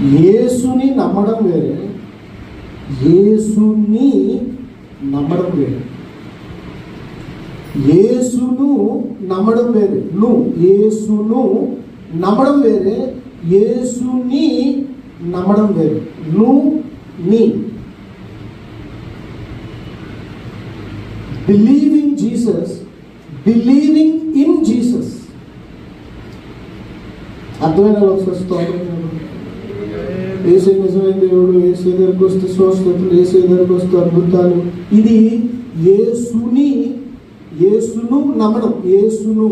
యేసుని నమ్మడం వేరే, యేసుని నమ్మడం వేరే. యేసును నమ్మడం వేరే, యేసును నమ్మడం వేరే, యేసుని నమ్మడం వేరే. నీ believing Jesus, believing in Jesus. అర్థమైన ఒకసారి ఏసే నిజమైన దేవుడు, ఏసే దగ్గరకు వస్తే స్వస్థతలు, ఏసే దగ్గరకు వస్తే అద్భుతాలు. ఇది యేసును నమ్మడం. యేసును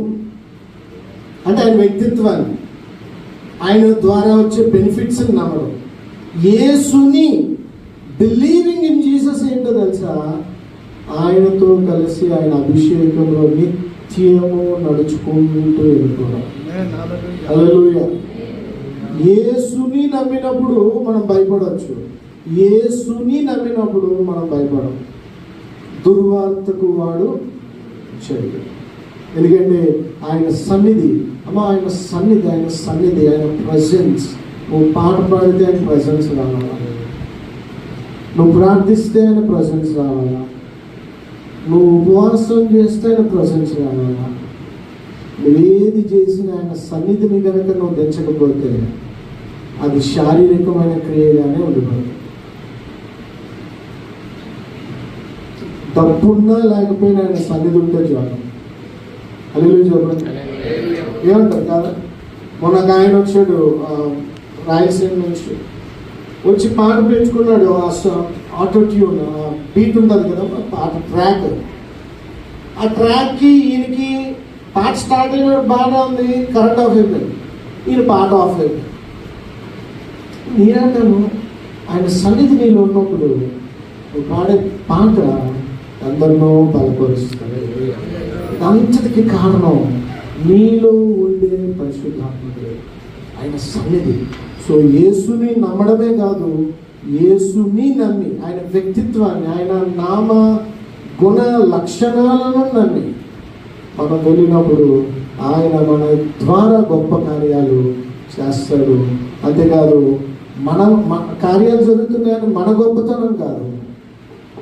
అంటే ఆయన వ్యక్తిత్వాన్ని, ఆయన ద్వారా వచ్చే బెనిఫిట్స్ నమ్మడం. యేసుని బిలీవింగ్ ఇన్ జీసస్ ఏంటో తెలుసా? ఆయనతో కలిసి ఆయన అభిషేకంలో నిత్యము నడుచుకుంటూ వెళ్ళిపోవడం. హల్లెలూయా. యేసుని నమ్మినప్పుడు మనం భయపడవచ్చు, యేసుని నమ్మినప్పుడు మనం భయపడం. దుర్వార్తకు వాడు చెడు. ఎందుకంటే ఆయన సన్నిధి, ఆయన సన్నిధి, ఆయన ప్రజెన్స్. నువ్వు పాట పాడితే ఆయన ప్రజెన్స్ రావాలా, నువ్వు ప్రార్థిస్తే ఆయన ప్రజెన్స్ రావాలా, నువ్వు ఉపవాసం చేస్తే ఆయన ప్రజెన్స్ రావాలా. నువ్వేది చేసినా ఆయన సన్నిధిని కనుక నువ్వు తెచ్చకపోతే అది శారీరకమైన క్రియగానే ఉండిపోతుంది. తప్పున్నా లేకపోయినా ఆయన సన్నిధి ఉంటే చాలు. హల్లెలూయా చెప్పండి. ఏమంటారు కదా? మొన్న ఆయన వచ్చాడు రాయలసీమ నుంచి, వచ్చి పాట పెంచుకున్నాడు. ఆటో ట్యూన్ బీట్ ఉంటుంది కదా, పాట ట్రాక్. ఆ ట్రాక్కి ఈయనకి పాట స్టార్ట్ అయినప్పుడు బాగా ఉంది, కరెంట్ ఆఫ్ అయిపోయింది, ఈయన పాట ఆఫ్ అయిపోయింది. నేనంటాను, ఆయన సన్నిధి నీళ్ళు ఉన్నప్పుడు నువ్వు పాడే పాట అందరినో బలపరుస్తుంది. అంతటికి కారణం నీలో ఉండే పరిశుద్ధాత్ముడే, ఆయన సన్నిధి. సో యేసుని నమ్మడమే కాదు, యేసుని నమ్మి ఆయన వ్యక్తిత్వాన్ని, ఆయన నామ గుణ లక్షణాలను నమ్మి మనం వెళ్ళినప్పుడు ఆయన మన ద్వారా గొప్ప కార్యాలు చేస్తాడు. అంతేకాదు మన కార్యాలు జరుగుతున్నాయని మన గొప్పతనం కాదు.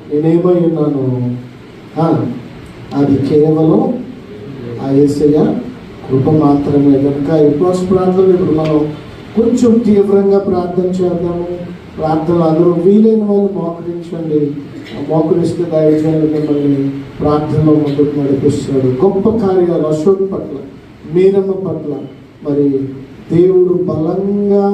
నేనేమై ఉన్నాను, అది కేవలం ఆ యేసయ్య కృప మాత్రమే. కనుక ఉపవాస ప్రార్థనలు ఇప్పుడు మనం కొంచెం తీవ్రంగా ప్రార్థన చేద్దాము. ప్రార్థనలు అందరూ వీలైన వాళ్ళు మోకరించండి. మోకరిస్తే దైవజనులు మిమ్మల్ని ప్రార్థనలో ముందుకు నడిపిస్తాడు. గొప్ప కార్యాలు అశోక్ పట్ల, మీరమ్మ పట్ల మరి దేవుడు బలంగా